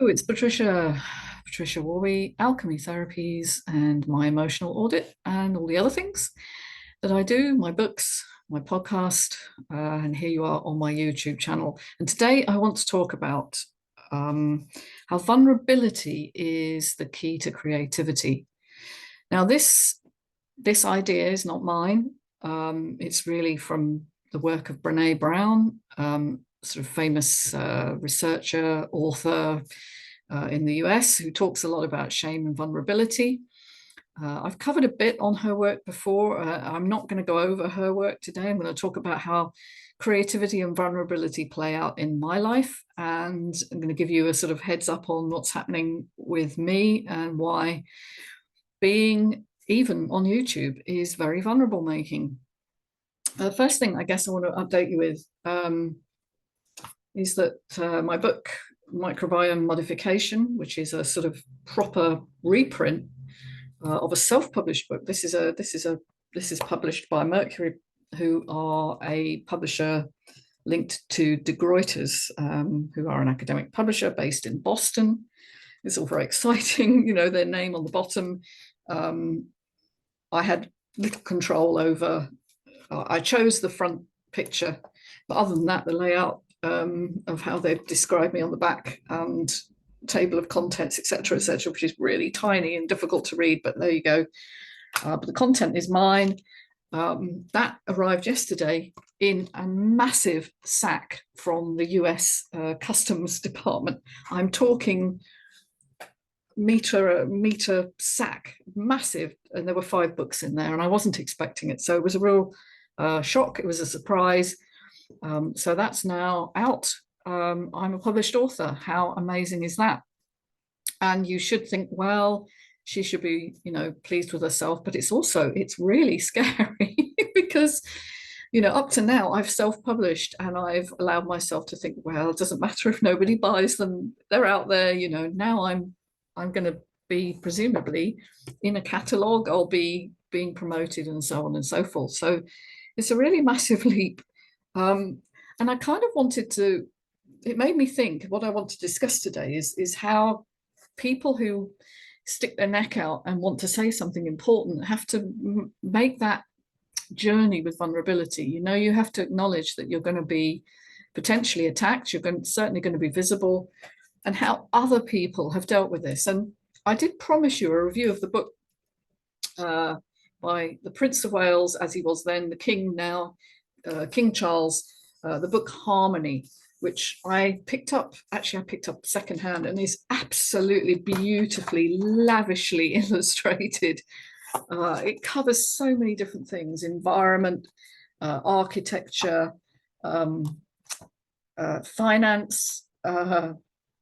Oh, it's Patricia Warby, Alchemy Therapies, and my emotional audit, and all the other things that I do, my books, my podcast, and here you are on my YouTube channel. And today I want to talk about how vulnerability is the key to creativity. Now, this idea is not mine. It's really from the work of Brene Brown, sort of famous researcher, author in the US, who talks a lot about shame and vulnerability. I've covered a bit on her work before. I'm not going to go over her work today. I'm going to talk about how creativity and vulnerability play out in my life. And I'm going to give you a sort of heads up on what's happening with me and why being even on YouTube is very vulnerable making. The first thing I guess I want to update you with is that my book, Microbiome Modification, which is a sort of proper reprint of a self-published book. This is published by Mercury, who are a publisher linked to De Gruyter's, who are an academic publisher based in Boston. It's all very exciting, you know, their name on the bottom. I had little control over. I chose the front picture, but other than that, the layout of how they've described me on the back and table of contents, etc., which is really tiny and difficult to read, but there you go. But the content is mine. That arrived yesterday in a massive sack from the US Customs Department. I'm talking meter sack, massive, and there were 5 books in there, and I wasn't expecting it, so it was a real shock. It was a surprise. So that's now out. I'm a published author. How amazing is that? And you should think, well, she should be, you know, pleased with herself, but it's really scary because, you know, up to now I've self-published and I've allowed myself to think, well, it doesn't matter if nobody buys them, they're out there, you know. Now I'm going to be presumably in a catalogue, I'll be being promoted and so on and so forth. So it's a really massive leap. And I kind of wanted to, it made me think what I want to discuss today is how people who stick their neck out and want to say something important have to make that journey with vulnerability. You know, you have to acknowledge that you're going to be potentially attacked, certainly going to be visible, and how other people have dealt with this. And I did promise you a review of the book by the Prince of Wales, as he was then, the King now, King Charles, the book Harmony, which I picked up secondhand, and is absolutely beautifully, lavishly illustrated. It covers so many different things: environment, architecture, finance,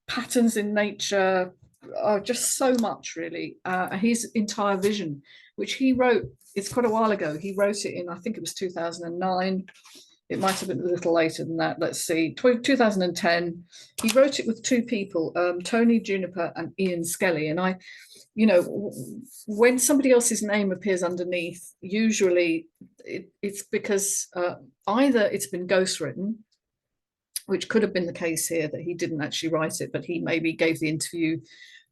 patterns in nature, just so much, really. His entire vision, which he wrote, it's quite a while ago. He wrote it in, I think it was 2009. It might have been a little later than that. Let's see, 2010. He wrote it with 2 people, Tony Juniper and Ian Skelly. And you know, when somebody else's name appears underneath, usually it's because either it's been ghostwritten, which could have been the case here, that he didn't actually write it, but he maybe gave the interview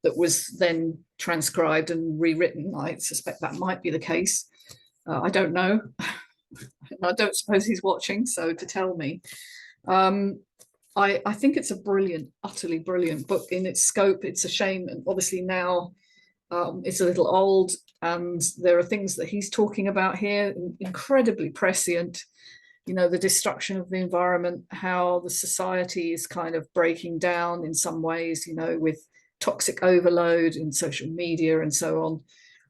that was then transcribed and rewritten. I suspect that might be the case. I don't know. I don't suppose he's watching, so to tell me. I think it's a brilliant, utterly brilliant book in its scope. It's a shame, and obviously now it's a little old, and there are things that he's talking about here, incredibly prescient. You know, the destruction of the environment, how the society is kind of breaking down in some ways, you know, with toxic overload in social media and so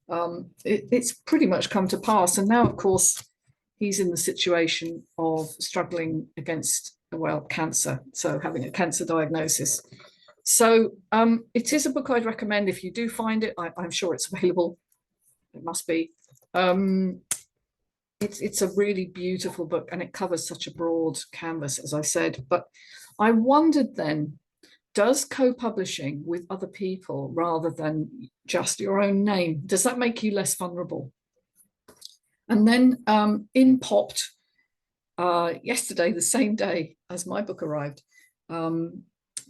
on. It's pretty much come to pass. And now, of course, he's in the situation of struggling against, well, cancer, so having a cancer diagnosis. So it is a book I'd recommend if you do find it. I'm sure it's available. It must be. It's a really beautiful book, and it covers such a broad canvas, as I said. But I wondered then, does co-publishing with other people rather than just your own name, does that make you less vulnerable? And then in popped yesterday, the same day as my book arrived,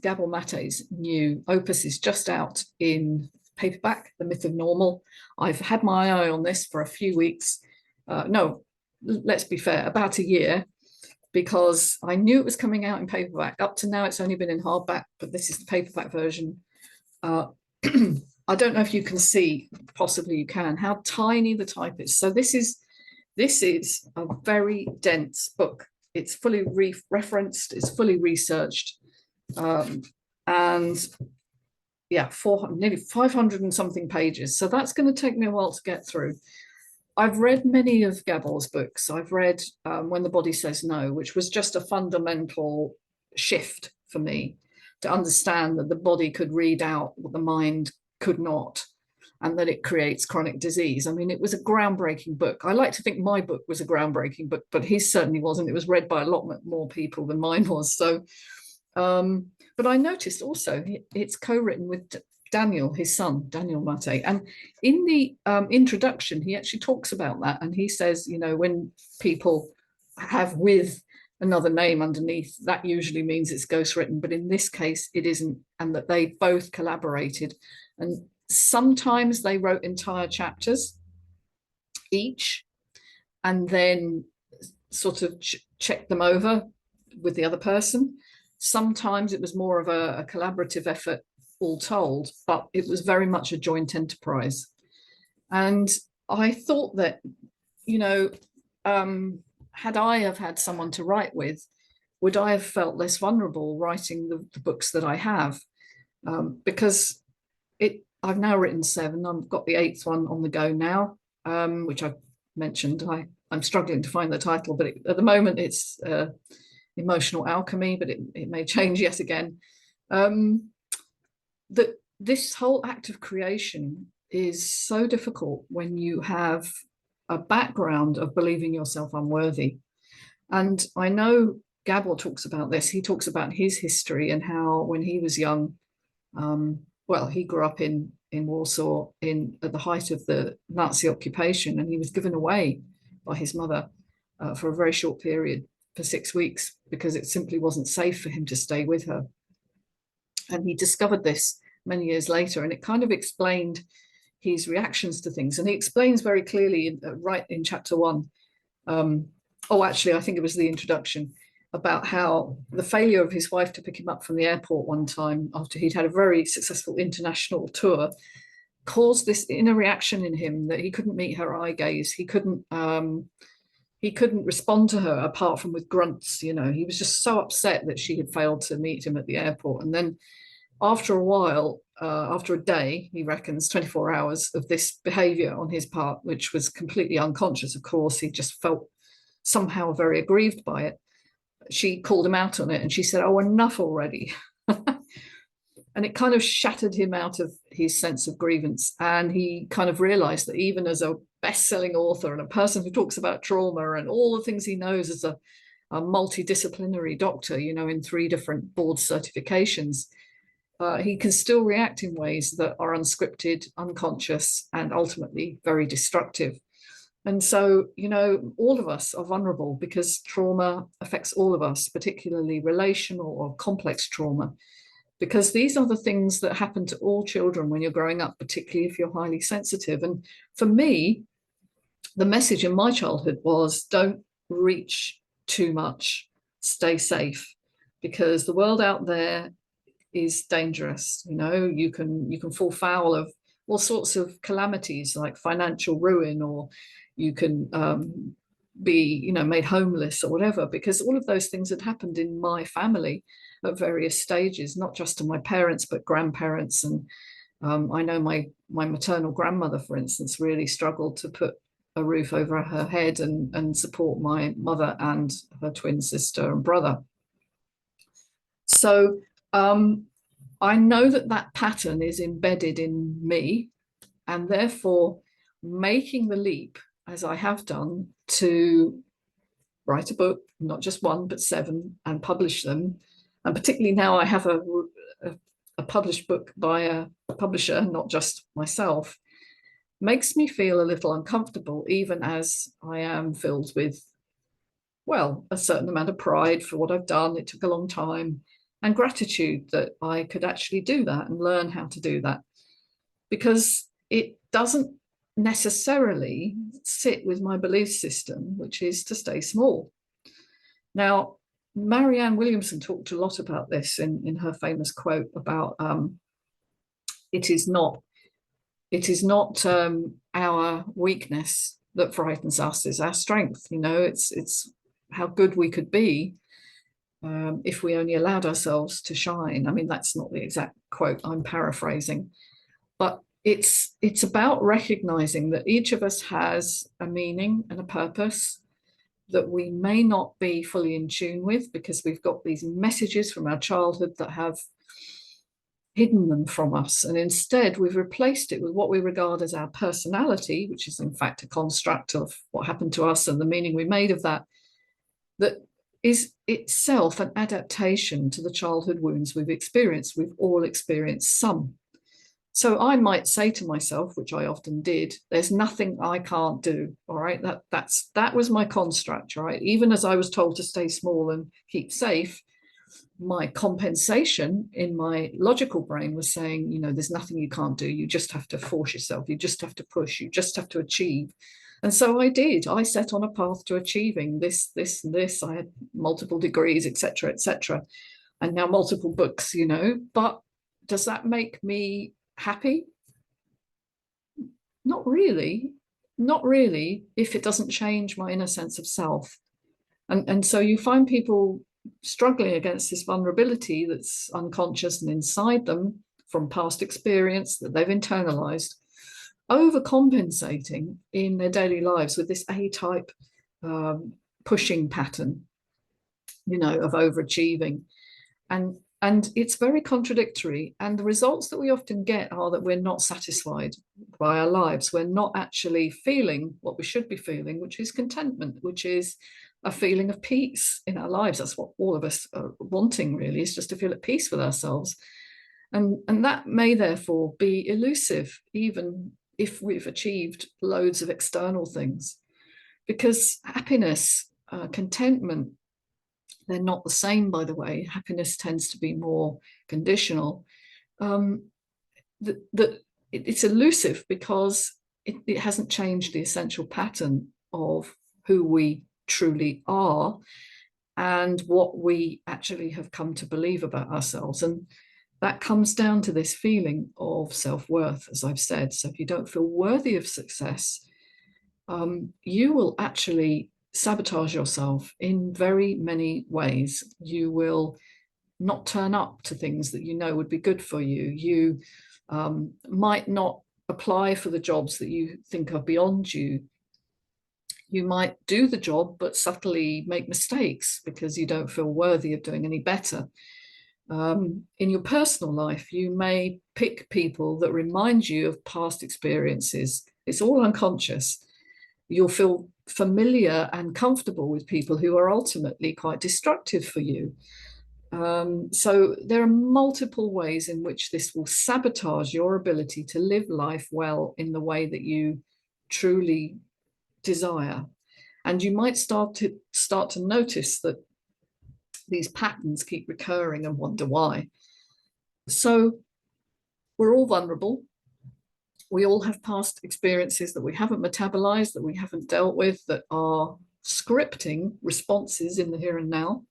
Gabor Mate's new opus is just out in paperback, The Myth of Normal. I've had my eye on this for a few weeks. No, let's be fair, about a year, because I knew it was coming out in paperback. Up to now, it's only been in hardback, but this is the paperback version. I don't know if you can see, possibly you can, how tiny the type is. So this is a very dense book. It's fully referenced, it's fully researched, and yeah, nearly 500 and something pages. So that's going to take me a while to get through. I've read many of Gabor's books. I've read When the Body Says No, which was just a fundamental shift for me to understand that the body could read out what the mind could not, and that it creates chronic disease. I mean, it was a groundbreaking book. I like to think my book was a groundbreaking book, but his certainly wasn't. It was read by a lot more people than mine was. So, but I noticed also it's co-written with Daniel, his son, Daniel Mate. And in the introduction, he actually talks about that. And he says, you know, when people have with another name underneath, that usually means it's ghostwritten. But in this case, it isn't. And that they both collaborated. And sometimes they wrote entire chapters each and then sort of checked them over with the other person. Sometimes it was more of a collaborative effort, all told, but it was very much a joint enterprise. And I thought that, you know, had I have had someone to write with, would I have felt less vulnerable writing the books that I have? Because I've now written 7. I've got the 8th one on the go now, which I've mentioned. I'm struggling to find the title, but at the moment it's Emotional Alchemy, but it may change yet again. That this whole act of creation is so difficult when you have a background of believing yourself unworthy. And I know Gabor talks about this. He talks about his history and how when he was young, well, he grew up in Warsaw at the height of the Nazi occupation, and he was given away by his mother for a very short period, for 6 weeks, because it simply wasn't safe for him to stay with her. And he discovered this many years later, and it kind of explained his reactions to things. And he explains very clearly right in chapter 1. Actually, I think it was the introduction, about how the failure of his wife to pick him up from the airport one time after he'd had a very successful international tour caused this inner reaction in him that he couldn't meet her eye gaze. He couldn't respond to her apart from with grunts. You know, he was just so upset that she had failed to meet him at the airport. And then after a while, after a day, he reckons 24 hours of this behavior on his part, which was completely unconscious, of course, he just felt somehow very aggrieved by it. She called him out on it, and she said, "Oh, enough already." And it kind of shattered him out of his sense of grievance. And he kind of realized that even as a best-selling author and a person who talks about trauma and all the things he knows as a multidisciplinary doctor, you know, in 3 different board certifications, he can still react in ways that are unscripted, unconscious, and ultimately very destructive. And so, you know, all of us are vulnerable because trauma affects all of us, particularly relational or complex trauma, because these are the things that happen to all children when you're growing up, particularly if you're highly sensitive. And for me, the message in my childhood was don't reach too much, stay safe, because the world out there is dangerous. You know, you can fall foul of all sorts of calamities like financial ruin, or you can be, you know, made homeless or whatever, because all of those things had happened in my family at various stages, not just to my parents, but grandparents. And I know my maternal grandmother, for instance, really struggled to put a roof over her head and support my mother and her twin sister and brother. So I know that pattern is embedded in me, and therefore making the leap, as I have done, to write a book, not just 1, but 7, and publish them. And particularly now I have a published book by a publisher, not just myself, makes me feel a little uncomfortable, even as I am filled with, well, a certain amount of pride for what I've done. It took a long time. and gratitude that I could actually do that and learn how to do that, because it doesn't necessarily sit with my belief system, which is to stay small. Now, Marianne Williamson talked a lot about this in her famous quote about it is not our weakness that frightens us, it's our strength. You know, it's how good we could be if we only allowed ourselves to shine. I mean, that's not the exact quote, I'm paraphrasing, but it's about recognizing that each of us has a meaning and a purpose that we may not be fully in tune with, because we've got these messages from our childhood that have hidden them from us. And instead, we've replaced it with what we regard as our personality, which is in fact a construct of what happened to us and the meaning we made of that, that is itself an adaptation to the childhood wounds we've experienced. We've all experienced some. So I might say to myself, which I often did, there's nothing I can't do. All right, that was my construct. Right, even as I was told to stay small and keep safe, my compensation in my logical brain was saying, you know, there's nothing you can't do. You just have to force yourself. You just have to push. You just have to achieve. And so I did. I set on a path to achieving this, this, and this. I had multiple degrees, etc., etc., and now multiple books. You know, but does that make me happy? Not really. Not really, if it doesn't change my inner sense of self. And so you find people struggling against this vulnerability that's unconscious and inside them from past experience that they've internalized, overcompensating in their daily lives with this A-type pushing pattern, you know, of overachieving. And it's very contradictory. And the results that we often get are that we're not satisfied by our lives. We're not actually feeling what we should be feeling, which is contentment, which is a feeling of peace in our lives. That's what all of us are wanting, really, is just to feel at peace with ourselves. And that may therefore be elusive, even if we've achieved loads of external things. Because happiness, contentment, they're not the same, by the way. Happiness tends to be more conditional. It's elusive because it hasn't changed the essential pattern of who we truly are and what we actually have come to believe about ourselves. And that comes down to this feeling of self-worth, as I've said. So if you don't feel worthy of success, you will actually sabotage yourself in very many ways. You will not turn up to things that you know would be good for you. You might not apply for the jobs that you think are beyond you. You might do the job, but subtly make mistakes because you don't feel worthy of doing any better. In your personal life, you may pick people that remind you of past experiences. It's all unconscious. You'll feel familiar and comfortable with people who are ultimately quite destructive for you. So there are multiple ways in which this will sabotage your ability to live life well in the way that you truly desire. And you might start to notice that these patterns keep recurring and wonder why. So we're all vulnerable. We all have past experiences that we haven't metabolized, that we haven't dealt with, that are scripting responses in the here and now.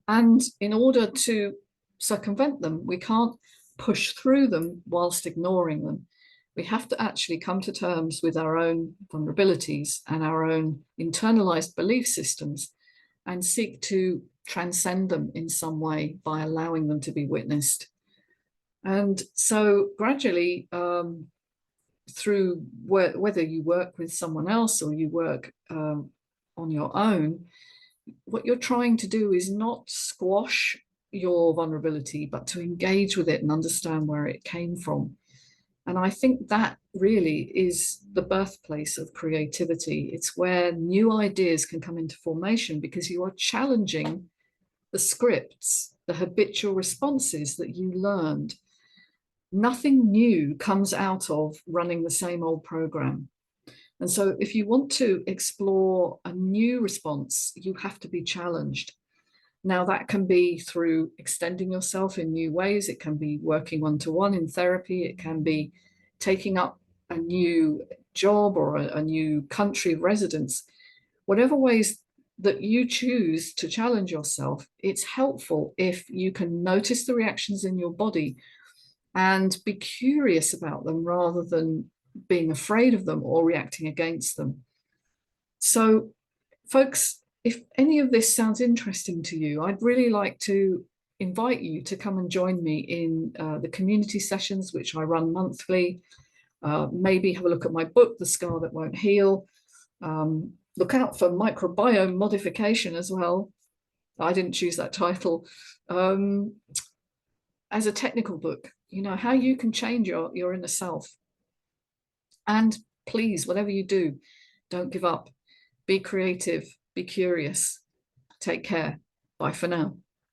And in order to circumvent them, we can't push through them whilst ignoring them. We have to actually come to terms with our own vulnerabilities and our own internalized belief systems and seek to transcend them in some way by allowing them to be witnessed. And so gradually, through whether you work with someone else or you work on your own, what you're trying to do is not squash your vulnerability, but to engage with it and understand where it came from. And I think that really is the birthplace of creativity. It's where new ideas can come into formation because you are challenging the scripts, the habitual responses that you learned. Nothing new comes out of running the same old program. And so if you want to explore a new response, you have to be challenged. Now, that can be through extending yourself in new ways. It can be working one-to-one in therapy. It can be taking up a new job or a new country of residence. Whatever ways that you choose to challenge yourself, it's helpful if you can notice the reactions in your body and be curious about them rather than being afraid of them or reacting against them. So, folks, if any of this sounds interesting to you, I'd really like to invite you to come and join me in the community sessions, which I run monthly. Maybe have a look at my book, The Scar That Won't Heal. Look out for microbiome modification as well. I didn't choose that title. As a technical book, you know, how you can change your inner self. And please, whatever you do, don't give up. Be creative, be curious. Take care. Bye for now.